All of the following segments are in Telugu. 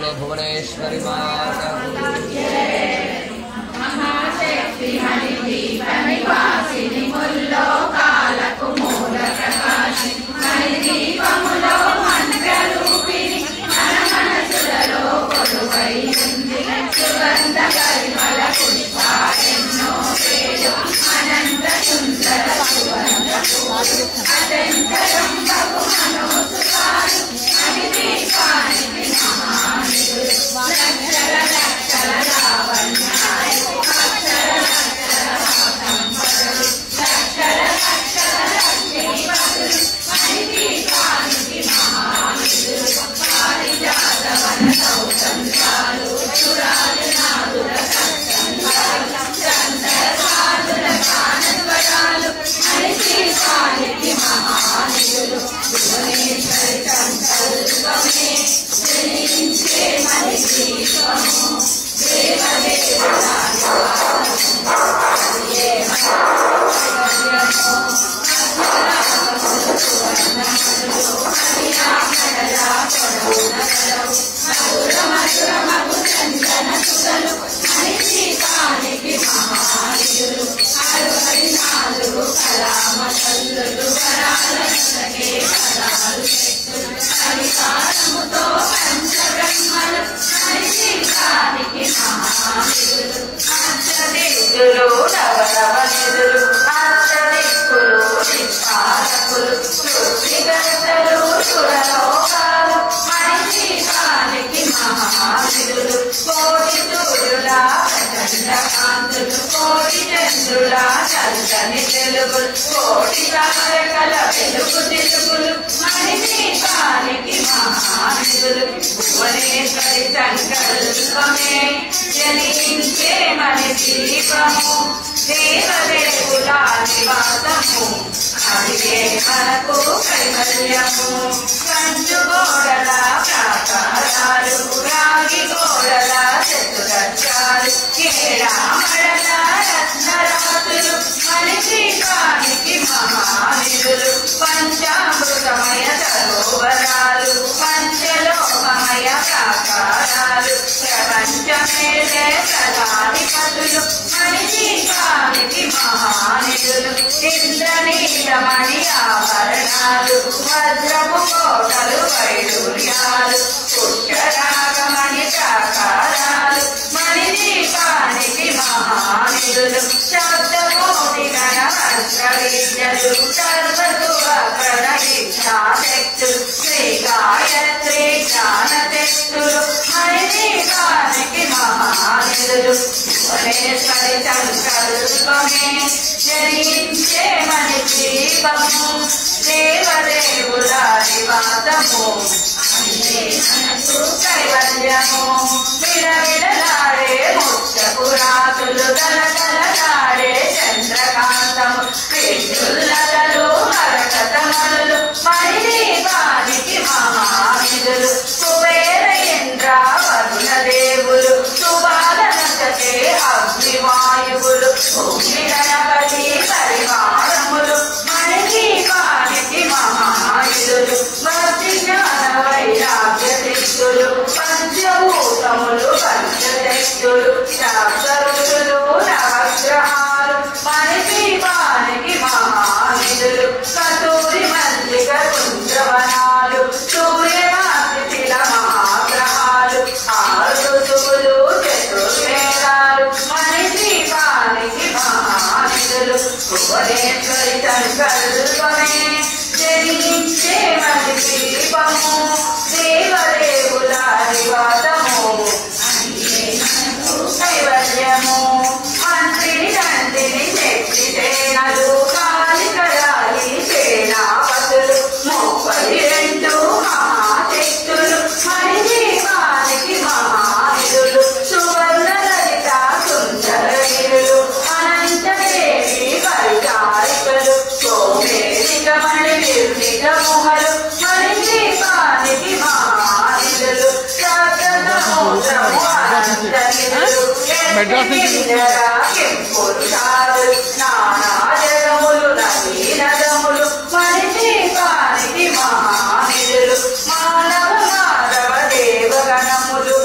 बोलो भुवनेश्वरी माता మానవ మాధవ దేవగణములు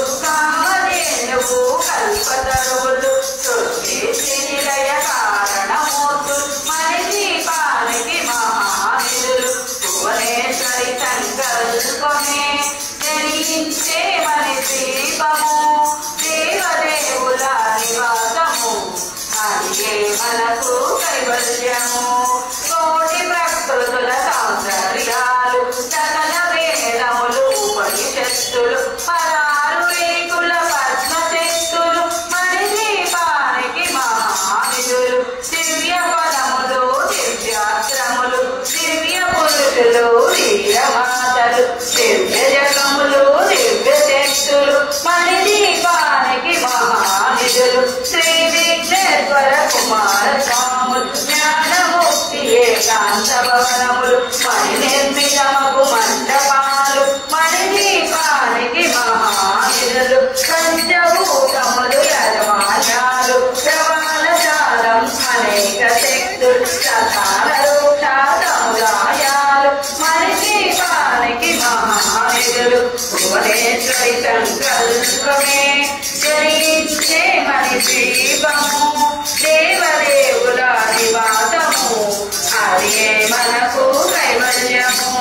మనకు కైవల్యము. కోటి ప్రకృతుల సౌందర్యాలు సకల వేదములు ఉపనిషత్తులు పరారు రేకుల పద్మశక్తులు మణిదీపానికి మహానిధులు దివ్య పదములు దివ్యాస్త్రములు దివ్య పురుషులు వీరమాతలు దివ్య జగములు దివ్య శక్తులు మణిదీపానికి మహానిధులు శ్రీ విఘ్నేశ్వర కుమార స్వాములు జ్ఞానముక్తి ఏకాంత భవనములు మణి నిర్మితమగు మండపాలు మణిదీపానికి మహానిధులు పంచభూతములు యజమాన్యాలు ప్రవాళజాలం అనేక శక్తులు సకాల రూఢ సముదాయాలు మణిదీపానికి మహానిధులు భువనేశ్వరి సంకల్పమే జయించే మణిదీపము దేవదేవుల నివాసము అదే మనకు కైవల్యము.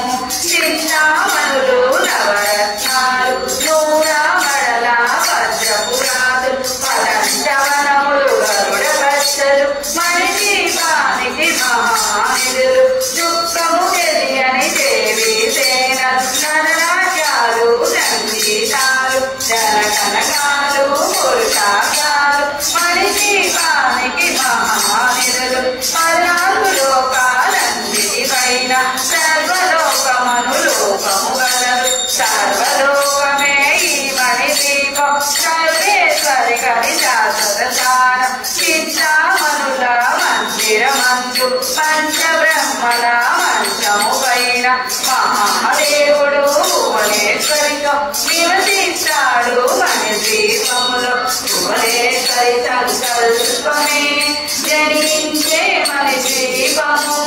చింతామణులు నవరత్నాలు నూరామడల వజ్రపురాతులు పదంచవనములు గరుడ బచ్చలు మణిదీపానికి మహానిధులు దుఃఖము తెలియని దేవి సేనలు నరరాజ్యాలు సంగీతాలు జనకనకాలు పురుషాకాలు మణిదీపానికి మహానిధులు పరాలు లోకాలన్నిటి పైన సర్వలోకమను లోకము గలరు సర్వలోకమే ఈ మణిదీపం సర్వేశ్వరి కవి శాశ్వతస్థానం చింతామణుల మందిరమందు పంచబ్రహ్మణ మంచము పైన మహాదేవుడు భువనేశ్వరితో నివసిస్తాడు మణిదీపములో భువనేశ్వరి సంకల్పమే జనించే మణిదీపము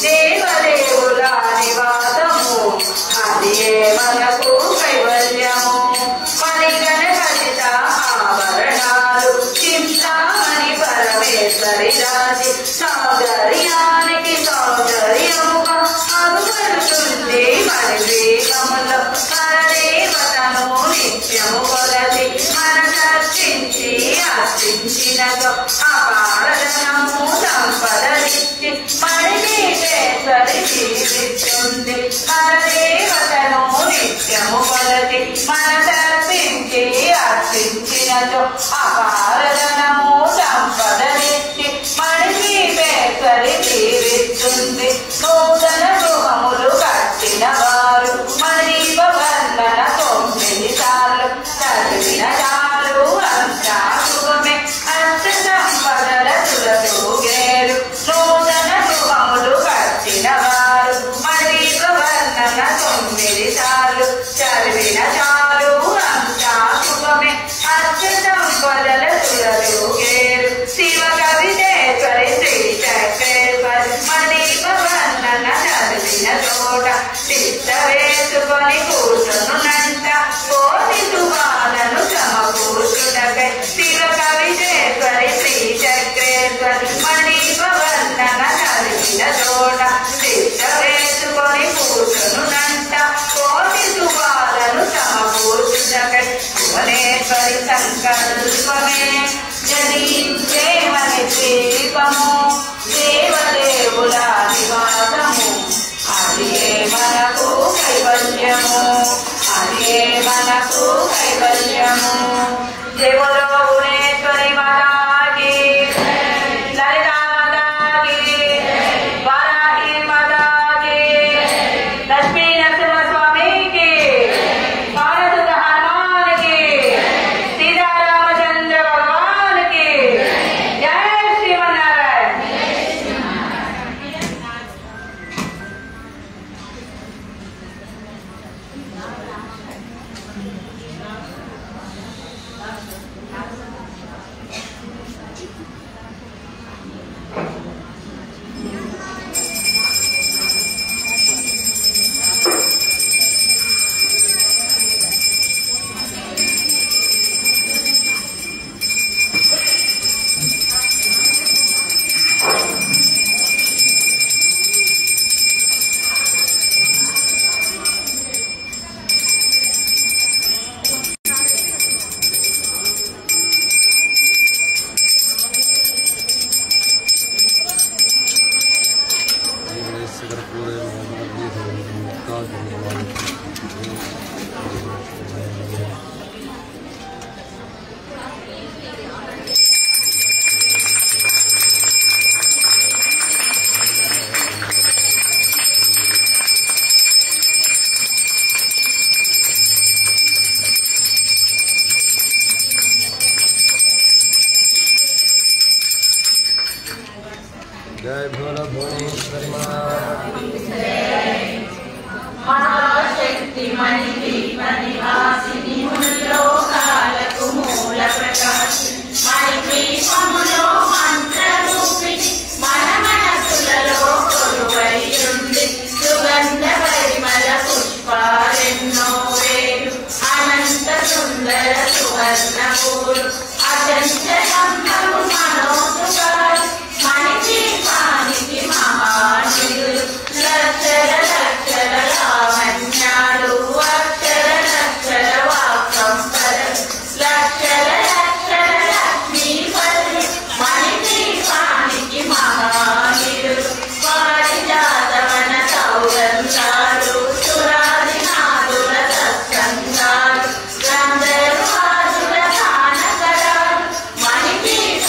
దేవదేవుల నివాసము అదే మనకు కైవల్యము. మణిగణపతిత ఆభరణాలు చింతామణి పరమేశ్వరి రాజి సౌందర్యానికి సౌందర్యముగా అగుపడుతుంది మణిదీపములో పరదేవతను నిత్యము కొలది మనసర్చించి అర్చించినదో అపారధనము సంపదలిచ్చి మణిదీపేశ్వరి జీవిస్తుంది పరదేవతను నిత్యము కొలది మనసర్పించి అర్చించినదో అపారధనము సంపదలిచ్చి మణిదీపేశ్వరి జీవిస్తుంది. నూతన గృహములు కట్టిన వారు మణిదీప వర్ణన 9 సార్లు చదివిన చాలు అంతా శుభమే అష్ట సంపదల తులతూగేరు. నూతన గృహములు కట్టిన వారు మణిదీప వర్ణన 9 సార్లు చదివిన చాలు అంతా శుభమే అష్ట సంపదల తులతూగేరు. శివ కవితేశ్వరి శ్రీ చక్రేశ్వరి మణిదీప వర్ణన చదివిన చోట చిత్త వేసుకొని కూర్చునునంట కోటి శుభాలను సమకూర్చుటకై శివ కవితేశ్వరి శ్రీ చక్రేశ్వరి మణిదీప వర్ణన చదివిన చోట చిత్త వేసుకొని కూర్చునునంట కోటి శుభాలను సమకూర్చుటకై భువనేశ్వరి సంకల్పమే జనించే మణిదీపము దేవదేవుల నివాసము అదే మనకు కైవల్యము అదే మనకు కైవల్యము. దేవులో భువనేశ్వరి మాతాకి లలితా మాతాకి వారాహి మాతాకి లక్ష్మీ నరసింహస్వామికి భారత హనుమానికి సీతారామచంద్ర భగవాన్ जय भोला भुवनेश्वरी माता महाशक्ति मणिवासिनी मुलोकाలకు మూల ప్రకాశి మణిపీఠములో మంత్రరూపిణి మన మనసులలో కొలువై ఉంది సుగంధ పరిమళ పుష్పాలెన్నో వేలు అనంత సుందర సువర్ణ పూలు అచంచలమ్మకు మనోసుగాలు మణిపీఠానికి మహానిధులు లక్షల లక్షల లావణ్యాలు అక్షర లక్షల వాకంపరలు లక్షల లక్షల లక్ష్మీపతులు మణిపీఠానికి మహానిధులు పారిజాతవన సౌగంధాలు సురాదినాదుల సత్సంగాలు గంధర్వాదుల గానకరాలు మణిపీఠ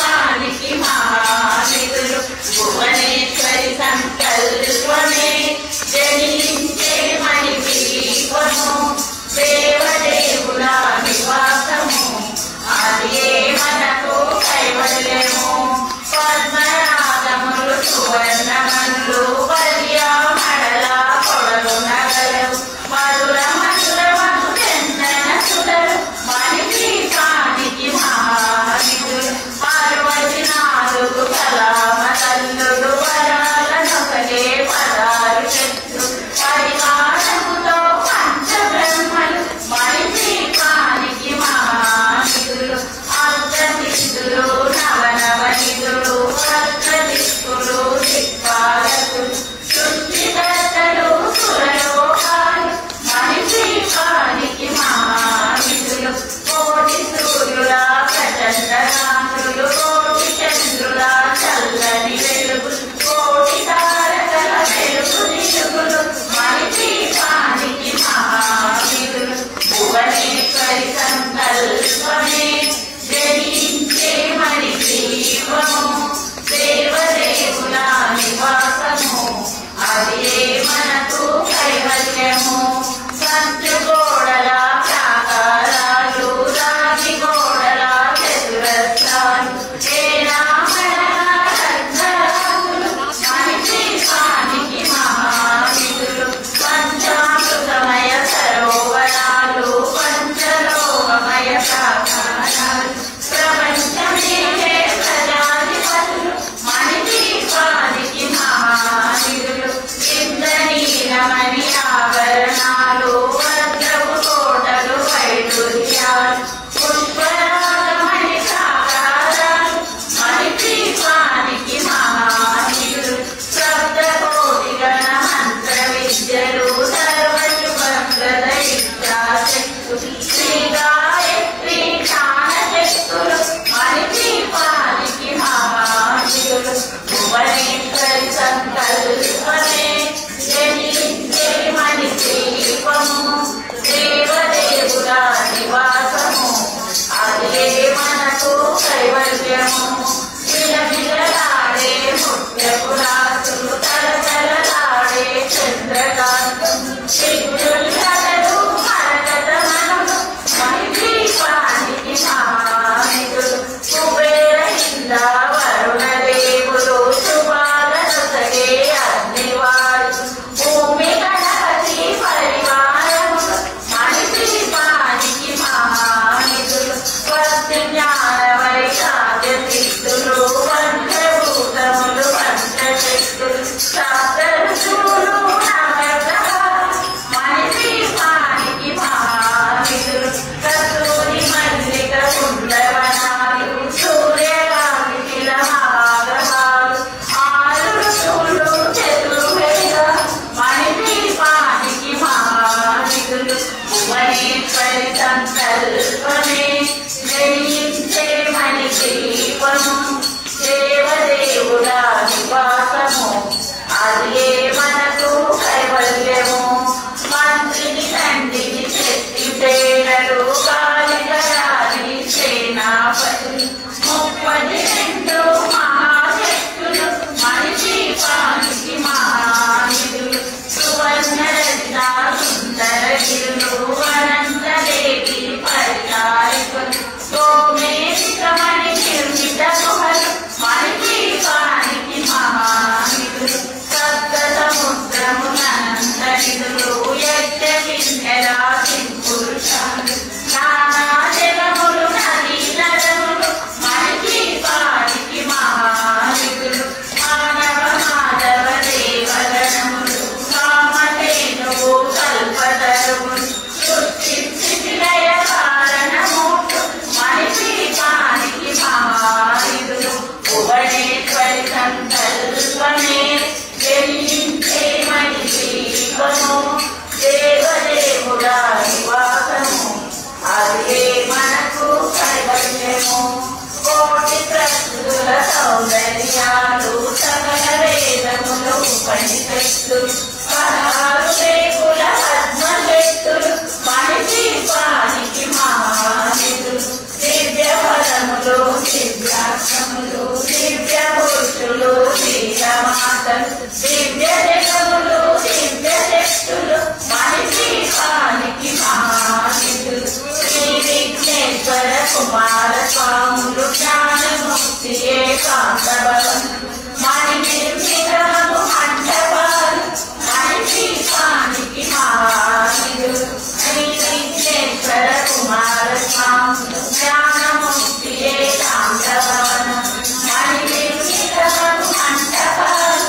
మాతలు దివ్య జగములు దివ్య శక్తులు మణిదీపానికి మహానిధులు శ్రీ విఘ్నేశ్వర కుమార స్వాములు జ్ఞానముక్తి ఏకాంత భవనులు మణి నిర్మితము మండపాలు మణిదీపానికి మహానిధులు శ్రీ విఘ్నేశ్వర కుమార స్వాములు జ్ఞానముక్తి ఏకాంత భవనులు మణి నిర్మితము మండపాలు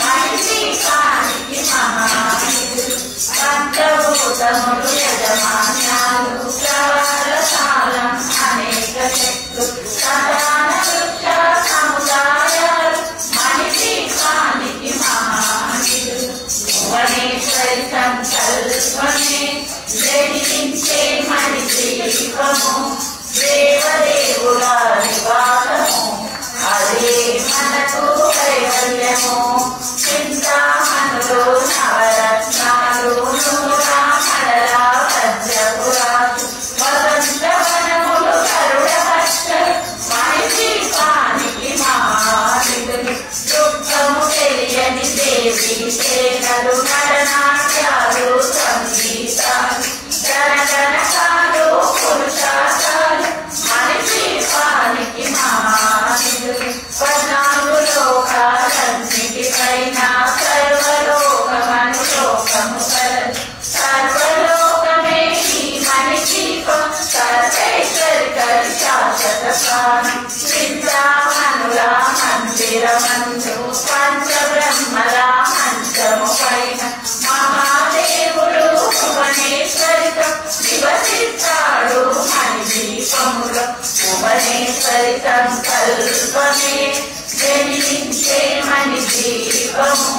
మణిదీపానికి మహానిధులు పంచభూతములు యజమాన్యాలు ప్రవరసాలం అనేక శక్తులు ప్రధాన వృక్ష సముదాయాలు మణిదీపానికి మహానిధులు భువనేశ్వరి సంకల్పమే జనించే మణిదీపము దేవదేవుల నివాసము అదే మనకు కైవల్యము చింతామణులు నవరత్నాలు నూరామడల వజ్రపురాలు వసంతవనములు గరుడహర్షలు మణిదీపానికి మహానిధులు దుఃఖము తెలియని దేవి సేనలు నడనాట్యాలు సంగీతాలు జనగణకాలు పురుషాసాలు మణిదీపానికి మహానిధులు 14 లోకాలన్నిటిపైన సర్వలోకమను లోకము కలదు సర్వలోకమే ఈ మణిదీపం సర్వేశ్వరి కలి శాశ్వత స్వామి చింతామణుల మందిరమందు పంచబ్రహ్మల మంచము పైన మహాదేవుడు భువనేశ్వరితో నివసిస్తాడు మణిదీపములో భువనేశ్వరి సంకల్పమే జనించే మణిదీపము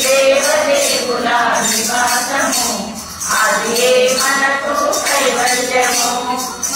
దేవదేవుల నివాసము అదే మనకు కైవల్యము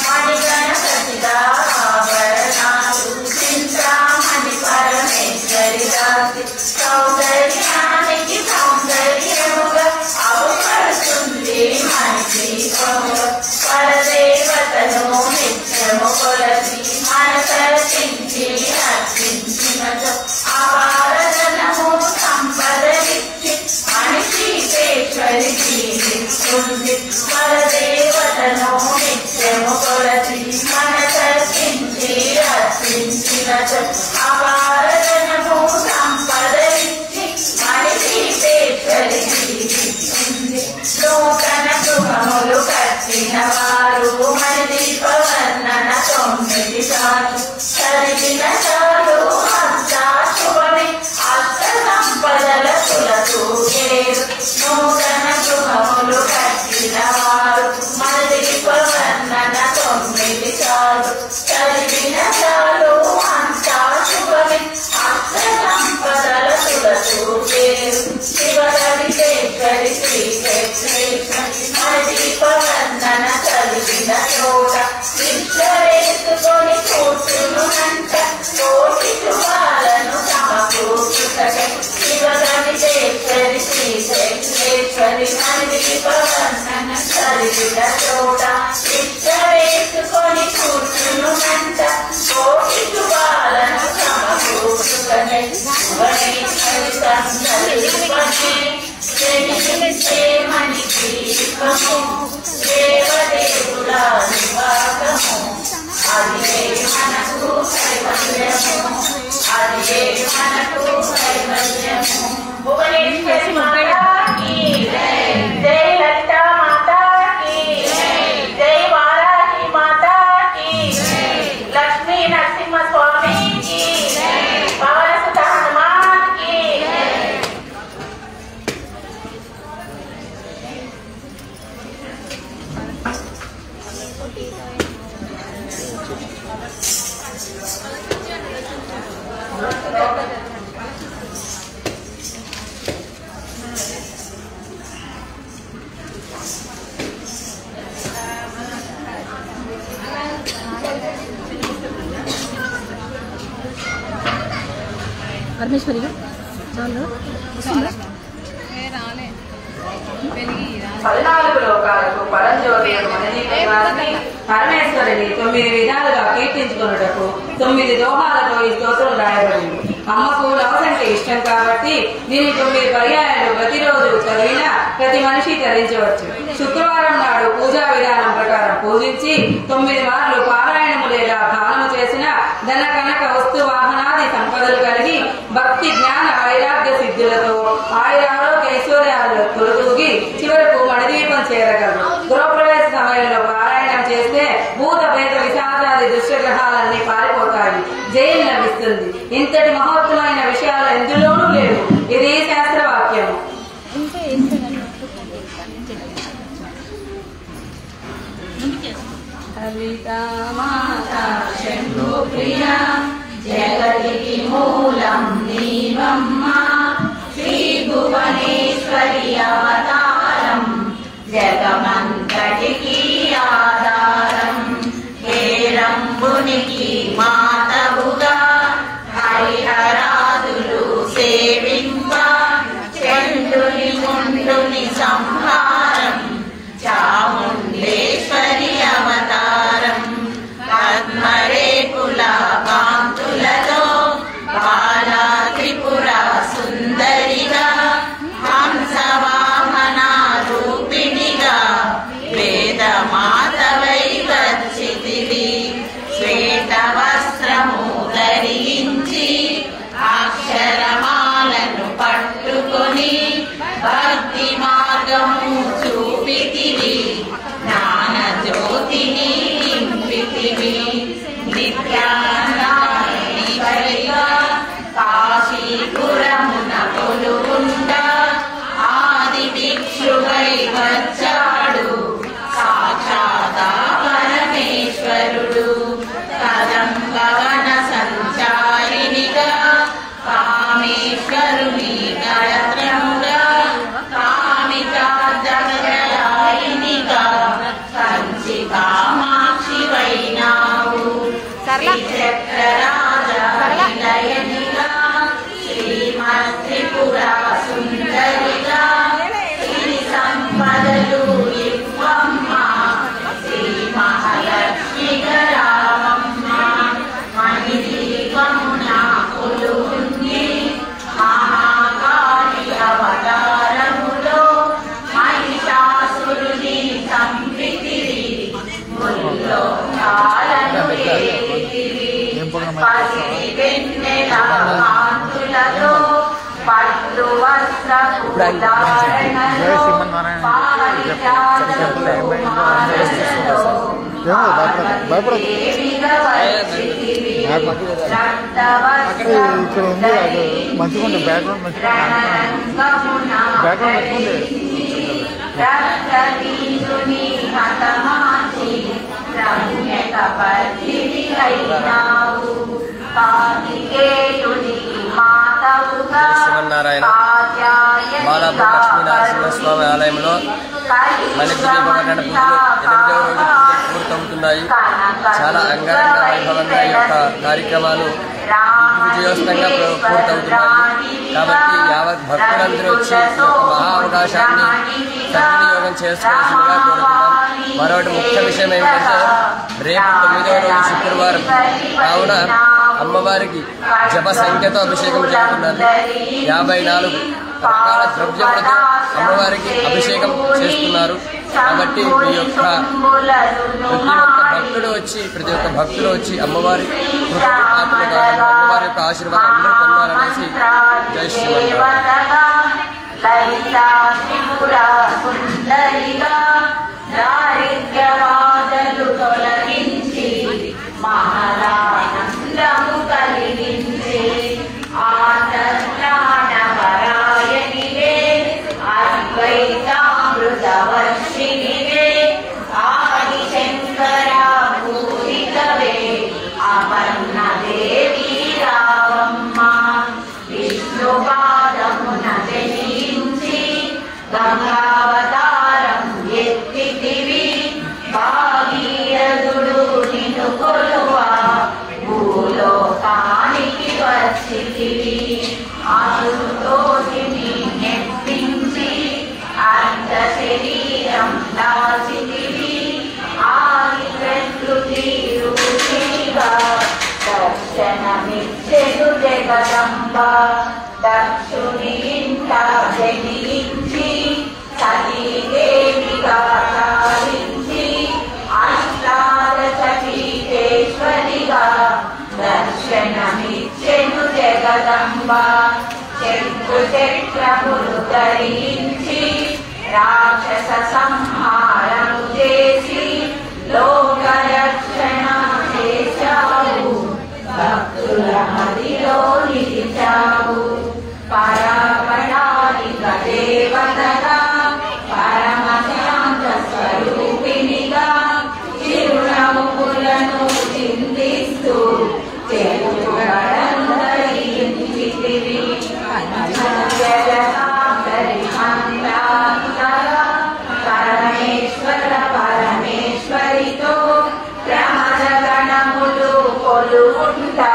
మణిగణపతిదాభరణాలు చింతామణి పరమేశ్వరి రాసి సౌందర్యానికి సౌందర్యముగా అవపడుతుంది మణిదీపములో పరదేవతను నిత్యము కొలసి మనసర్పించి అర్పించినతో అపారధనము సంపదలిచ్చి మణిదీపేశ్వరి జీవిస్తుంది పరదేవతను నిత్యము కొలసి మనసర్పించి అర్పించినతో అపారధనము సంపదలిచ్చి మణిదీపేశ్వరి జీవిస్తుంది నూతన గృహములు కట్టిన వారు మణిదీప వర్ణన 9 సార్లు చదివిన చాలు అంతా శుభమే అష్ట సంపదల కులతూగేరు నూతన గృహములు కట్టిన వారు మణిదీప వర్ణన 9 సార్లు చదివిన చాలు అంతా శుభమే అష్ట సంపదల కులతూగేరు శివరవిశేశ్వరి శ్రీకేశ్వరి మణిదీప వర్ణన చదివిన చోట విశ్వరేసుకొని కూర్చునునంట కోటి శుభాలను సమకూర్చుటకై శివరవిశేశ్వరి శ్రీకేశ్వరి మణిదీప వర్ణన చదివిన చోట విశ్వరేసుకొని కూర్చునునంట కోటి శుభాలను సమకూర్చుటకై భువనేశ్వరి సంకల్పమే జనించే మణిదీపము దేవదేవుల నివాసము అదే మనకు కైవల్యము అదే మనకు కైవల్యము భువనేశ్వరి మాతాకి జై జై లలితా మాతాకి జై వారాహి మాతాకి లక్ష్మీ నరసింహ స్వామికి పవనసుత హనుమాన్కి పరమేశ్వరిగా 14 లోకాలకు పరంజ్యోతి మణిదీపాన్ని పరమేశ్వరిని 9 విధాలుగా కీర్తించుకొనుటకు 9 దోహాలతో ఈ స్తోత్రం రాయబడింది. అమ్మకు నవస్ అంటే ఇష్టం కాబట్టి దీని 9 పర్యాయాలు ప్రతిరోజు చదివినా ప్రతి మనిషి ధరించవచ్చు. శుక్రవారం నాడు పూజా విధానం ప్రకారం పూజించి 9 మార్లు పారాయణము లేదా దానము చేసిన ధన కనక వస్తు వాహనాది సంపదలు కలిగి భక్తి జ్ఞాన వైరాగ్య సిద్ధులతో ఆయురారోగ్య ఐశ్వర్యాలు తొలతూగి చివరకు మణిదీపం చేరగలరు. గృహప్రవేశ సమయంలో పారాయణం చేస్తే భూత ప్రేత విశాఖాది దుష్టగ్రహాలన్నీ పారిపోతాయి, జయం లభిస్తుంది. ఇంతటి మహోత్తమైన విషయాలు ఎందులోనూ లేవు. ఇది శాస్త్రవాక్యం. జగతికి మూలం నీవమ్మ శ్రీ భువనేశ్వరి అవతారం జగమంతటికి ఆధారం హేరంబునికి మాతవుగా హరిహరాదులు సేవింప చండుని ముండుని సంహారం చాముండేశ్వరి అవతారం పద్మరేకుల కాంతులతో బాలా త్రిపుర సుందరిగా హంసవాహన రూపిణిగా వేదమాతవై వచ్చితివి. శ్వేత వస్త్రము ధరించి అక్షరమాలను పట్టుకొని భక్తి మార్గము చూపితివి. జ్ఞాన జ్యోతిని నింపితివి. నిత్యానందీశ్వరిగా కాశీపురమున కొలువుండా ఆది భిక్షువై వచ్చాడు సాక్షాత్ పరమేశ్వరుడు. కదంబవన సంచారినిగా కామేశ్వరుని గణత్రముగా కామితార్థప్రదాయినిగా కంచి కామాక్షి వైనావు. చక్రరాజనిలయనిగా శ్రీమద్ త్రిపుర సుందరిగా శ్రీ సంపదలు ఇవ్వమ్మ శ్రీ మహాలక్ష్మిగా రామమ్మ. మణిదీపమున కొలువుంది మహాకాళి అవతారములో మహిషాసురుని సంపితివి. ముల్లో చాలను ఏలితివి. పసిడి వెన్నెల కాంతులతో పట్టు వస్త్రపు ధారణలో పారిజాతపు మాలలలో దేవిగా వచ్చితివి. రక్తబీజుని హతమార్చి రమ్యక పద్మిని అయినావు. కార్తికేయుని మాతవుగా శ్రీమన్నారాయణ బాలాపూర్ లక్ష్మీనరసింహస్వామి ఆలయంలో మణిదీపవర్ణన పూజలు 8వ రోజు పూర్తవుతున్నాయి. చాలా అంగరంగ వైభవంగా ఈ యొక్క కార్యక్రమాలు విజయోత్సవంగా పూర్తవుతున్నాయి. కాబట్టి యావత్ భక్తులందరూ వచ్చి ఈ యొక్క మహా అవకాశాన్ని సద్వినియోగం చేసుకోవాల్సిందిగా కోరుతున్నాం. మరొకటి ముఖ్య విషయం ఏమిటంటే రేపు 9వ రోజు శుక్రవారం కావున అమ్మవారికి జప సంఖ్యతో అభిషేకం చేస్తున్నారు. 54 రకాల ద్రవ్యములతో అమ్మవారికి అభిషేకం చేస్తున్నారు. కాబట్టి ప్రతి ఒక్క భక్తుడు వచ్చి అమ్మవారి పాత్రలు కావాలి, అమ్మవారి యొక్క ఆశీర్వాదం అందరూ పొందాలనేసి జై మహారానందము కలిగించి ఆనందరాయణివే అద్వైతామృతవర్షిణివే ఆదిశంకర పూరికవే అపర్ణ దేవి రావమ్మ. విష్ణుపాదమున జనించి గంగావతారం ఎత్తితివి. భాగీరథుడు నిన్ను కొలువా భూలోకానికి వచ్చితివి. ఆశుతోషిని నెప్పించి అర్ధ శరీరం దాచితివి. ఆది ప్రకృతి రూపిగా దర్శనమిచ్చెను జగ జగదంబ దక్షుని ఇంట జనించి సతీదేవిగా సాధించి అష్టాదశ పీఠేశ్వరిగా దర్శనమిచ్చెను జగదంబ చెట్టు చక్రములు ధరించి రాక్షస సంహారము చేసి లోకరక్షణ చేశావు భక్తుల మదిలో నిలిచావు పరాపరాధిక దేవతగా పరమశాంత స్వరూపినిగా చిరునవ్వులను చిందిస్తూ చెరుగడను ధరించితివి పరమేశ్వర పరమేశ్వరితో ప్రమద గణములు కొలువుంటా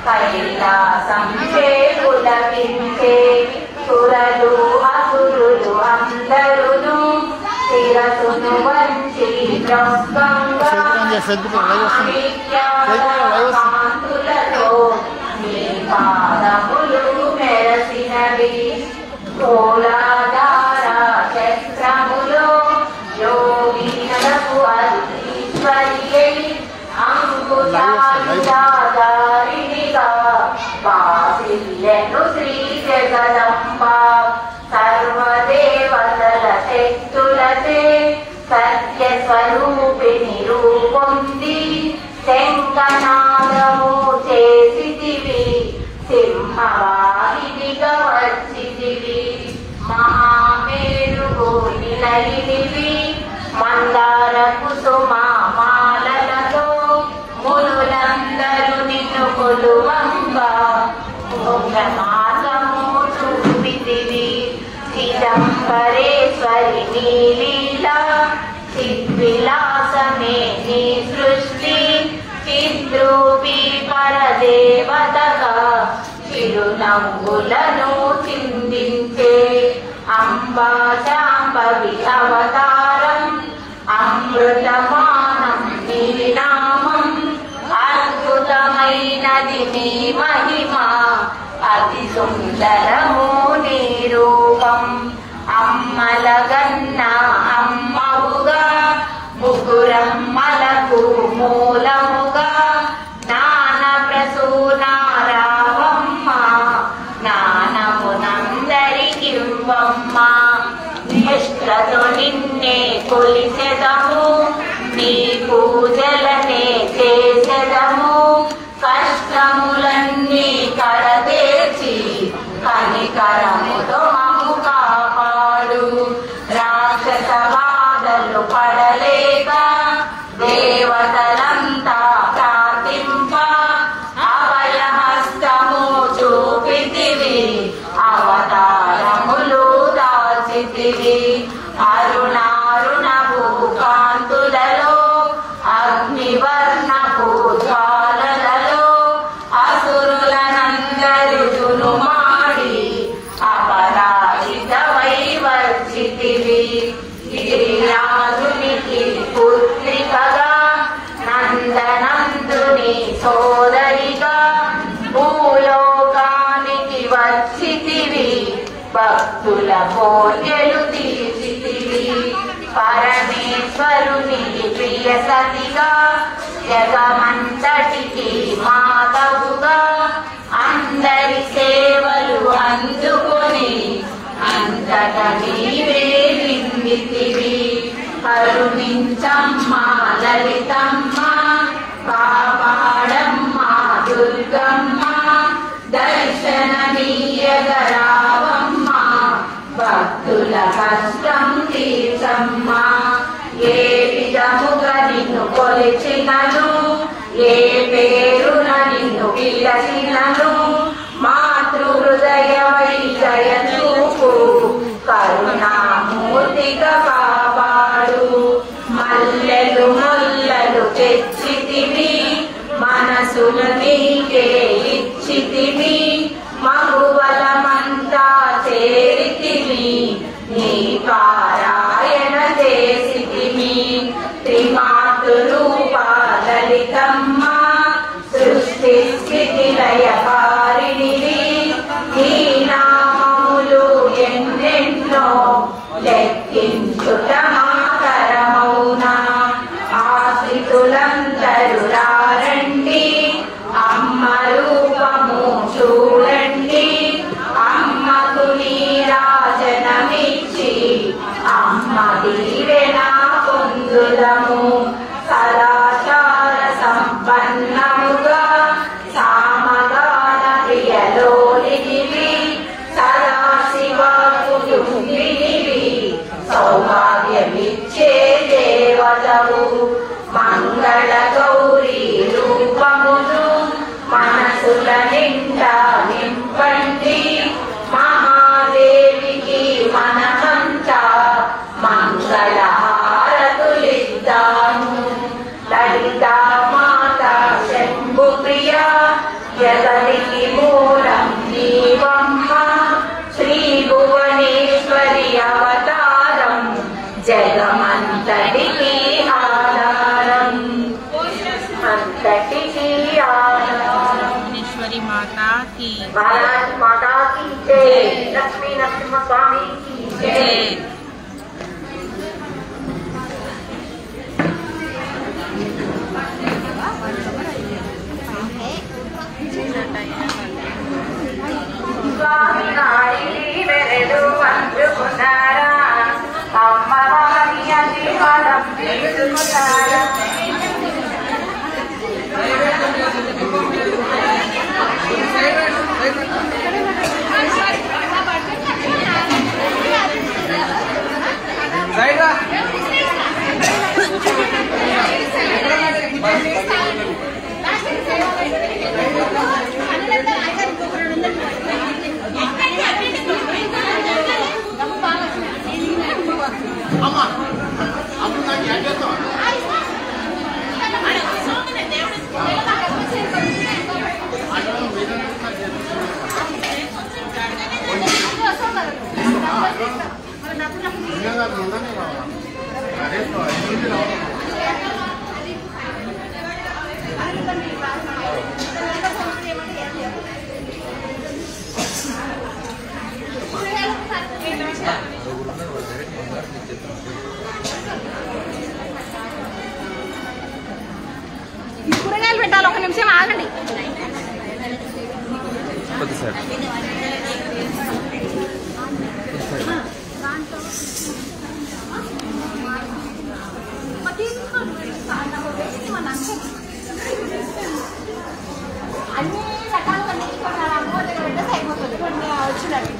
కైలాసం చేకులవించే సురలు అసురులు అందరును శిరసును వంచి బ్రహ్మంగా కాంతులతో నీ పాదములు మెరసినవి కోలాధార చక్రములో యోగినలకు అధీశ్వరియై అంకుశాయుధారిణిగా వాసిల్లెను శ్రీ జగదంబ సర్వదేవతల శక్తులచే సత్య స్వరూపిణి రూపొంది శంఖనాదము చేసితివి సింహవాహినిగా వచ్చితివి మహామేరుగు నిలయినివి మందార కుసుమ మాలలతో మునులందరూ నిన్ను కొలువంగా మార్గము చూపితివి చిదంబరేశ్వరి నీ లీలా చిద్విలాసమే నీ సృష్టి చిద్రూపి పరదేవతగా చిరునవ్వులను చిందించే అంబా శాంభవి అవతారం అమృతమానం నీ నామం అద్భుతమైనది నీ మహిమ అతి సుందరము నీ రూపం అమ్మలగన్న అమ్మవుగా ముగ్గురమ్మలకు మూలముగా నాన ప్రసూనారావమ్మ నానమునందరికివ్వమ్మ నిష్ఠతో నిన్నే కొలిసెదము నీ పూజలనే చేసెదము కష్టములన్నీ కడదేర్చి కనికరముతో మము కాపాడు రాక్షస బాధలు పడలేక దేవతలంతా ప్రార్థింప అభయహస్తము చూపితివి అవతారములు దాచితివి అరుణారుణపు కాంతులలో అగ్నివర్ణపు జ్వాలలలో అసురులనందరును మాడి అపరాజితవై వచ్చితివి గిరిరాజునికి పుత్రికగా నందనందుని సోదరిగా భూలోకానికి వచ్చితివి భక్తుల కోర్కెలు తీర్చితివి పరమేశ్వరుని ప్రియ సతిగా జగమంతటికి మాతవుగా అందరి సేవలు అందుకొని అంతట నీవే నిందితివి కరుణించమ్మ లలితమ్మ కాపాడమ్మ దుర్గమ్మ దర్శనమీయగరావమ్మ భక్తుల కష్టం తీర్చమ్మ ఏ విధముగా నిన్ను కొలిచినను ఏ పేరున నిన్ను పిలచినను మాతృ హృదయ వైజయ చూపు కరుణామూర్తిగా కాపాడు మల్లెలు ముల్లలు తెచ్చితివి మనసులు నీకే ఇచ్చితివి మగువలమంతా చేరితివి నీ పారాయణ చేసితివి త్రిమాతృరూప లలితమ్మ సృష్టి స్థితి లయకారిణి సకలికి మూలం నీవమ్మ శ్రీ భువనేశ్వరి అవతారం జగమంతటికి ఆధారం అంతటికి ఆధారం भुवनेश्वरी माता की महाराज माता की जय लक्ष्मी नरसिंह स्वामी की जय स्वामी नारी मेरे अंजुकुनारा अम्मवारी आशीर्वादं తీసుకున్నారా కూరగాయలు పెట్టాలి, ఒక నిమిషం ఆగండి. అన్ని రకాలుగా తీసుకున్నారు, అమ్మో దగ్గర పెట్టేసి అయిపోతుంది వచ్చినట్టు.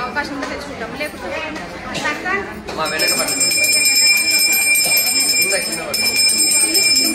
అవకాశం ఉంటే తెచ్చుకుంటాం, లేకపోతే మా వెనక పడుతుంది కింద పడుతుంది.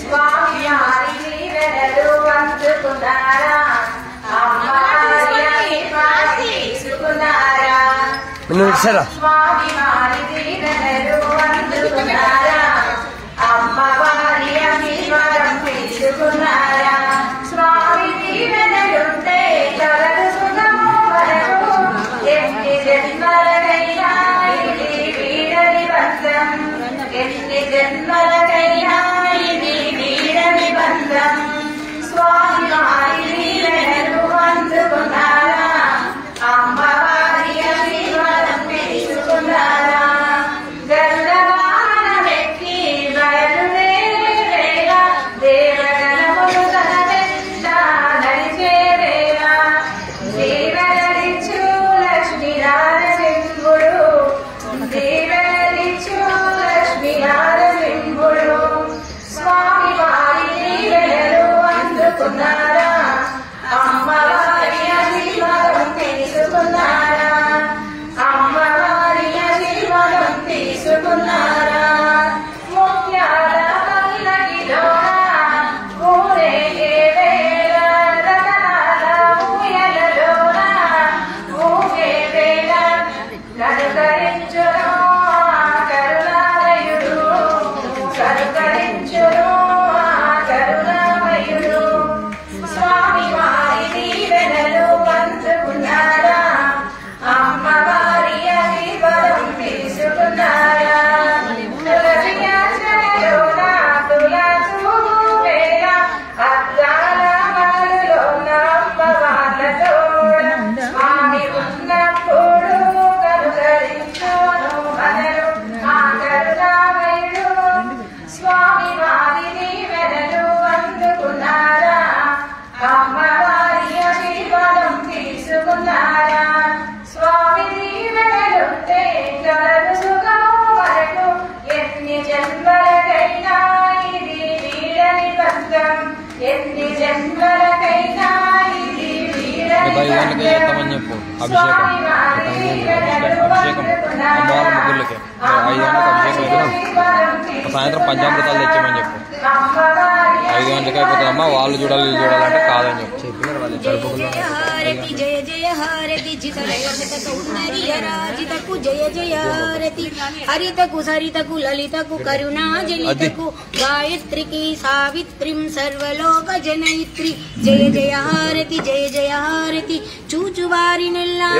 స్వామి వారి దీవెనలు అందుకున్నారా స్వామి వారి దీవెనలు అందుకున్నారా అమ్మవారి ఆశీర్వాదం తీసుకున్నారా స్వామి దీవెనలుంటే కలదు సుఖము వరకు ఎన్ని జన్మలకైనా ఇది వీడని బంధం ఎన్ని జన్మలకైనా ఇది వీడని బంధం స్వామి వారి దీవెనలు అందుకున్నారా అమ్మవారి ఆశీర్వాదం తీసుకున్నారా గరుడవాహనమెక్కి బయలుదేరేలా దేవగణములు తన వెంట నడిచేవేలా దేవరిచ్చు లక్ష్మీ నారసింహుడు దేవరిచ్చు లక్ష్మీ నారసింహుడు స్వామి వారి దీవెనలు అందుకున్నారా అమ్మవారి ఆశీర్వాదం తీసుకున్నారా అమ్మవారి ఆశీర్వాదం తీసుకున్నారా ముత్యాల పల్లకిలోన ఊరేగే వేళ రతనాల ఊయలలోన ఊగే వేళ కరుకరించును కరుణామయుడు కరుకరించును కరుణామయుడు స్వామి వారి దీవెనలు అందుకున్నారా అమ్మవారి ఆశీర్వాదం తీసుకున్నారా తులసి ఆశ్రమలోన తులసూగు వేళ అద్దాల వాలులోన అమ్మవార్లతో స్వామి ఉన్నప్పుడు కరుకరించును మనను ఆ కరుణామయుడు స్వామి వారి దీవెనలు అందుకున్నారా అమ్మవారి ఆశీర్వాదం తీసుకున్నారా స్వామి దీవెనలుంటే కలదు సుఖము వరకు ఎన్ని జన్మలకైనా ఇది వీడని బంధం ఎన్ని జన్మలకైనా ఇది వీడని బంధం స్వామి వారి దీవెనలు అందుకున్నారా సాయంత్రం పంచామృతాలు తెచ్చామని చెప్పు 5 గంటలకి అయిపోతుందమ్మా వాళ్ళు చూడాలి వీళ్ళు చూడాలంటే కాదని చెప్పు హారతి జయ జయ హారతి జితకు నరియరాజితకు జయ జయ హారతి హరితకు సరితకు లలితకు కరుణాజలితకు గాయత్రికి సావిత్రిం సర్వలోక జనయిత్రి జయ జయ హారతి చూచువారినెల్లా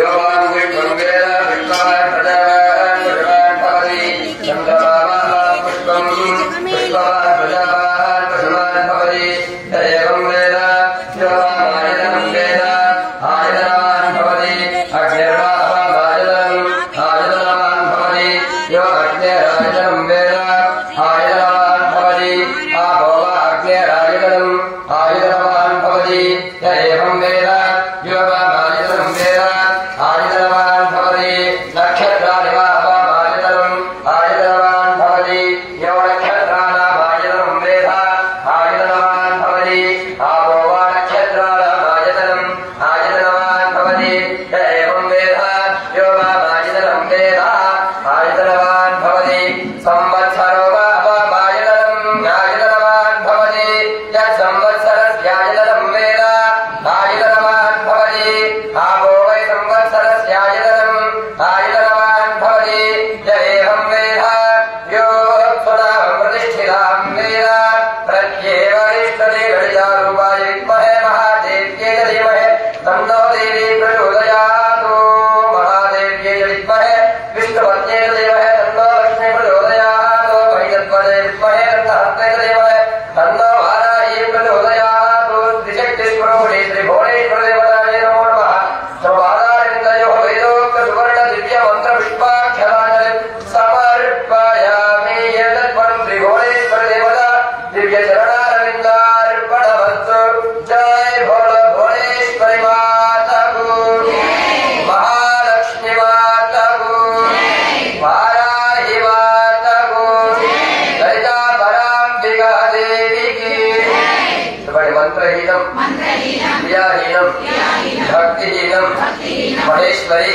महेश्वरी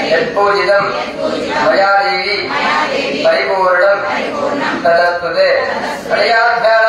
यत्पूजितं मया देवी పరిపూర్ణం తదస్తుతే హరియాధ్యాయ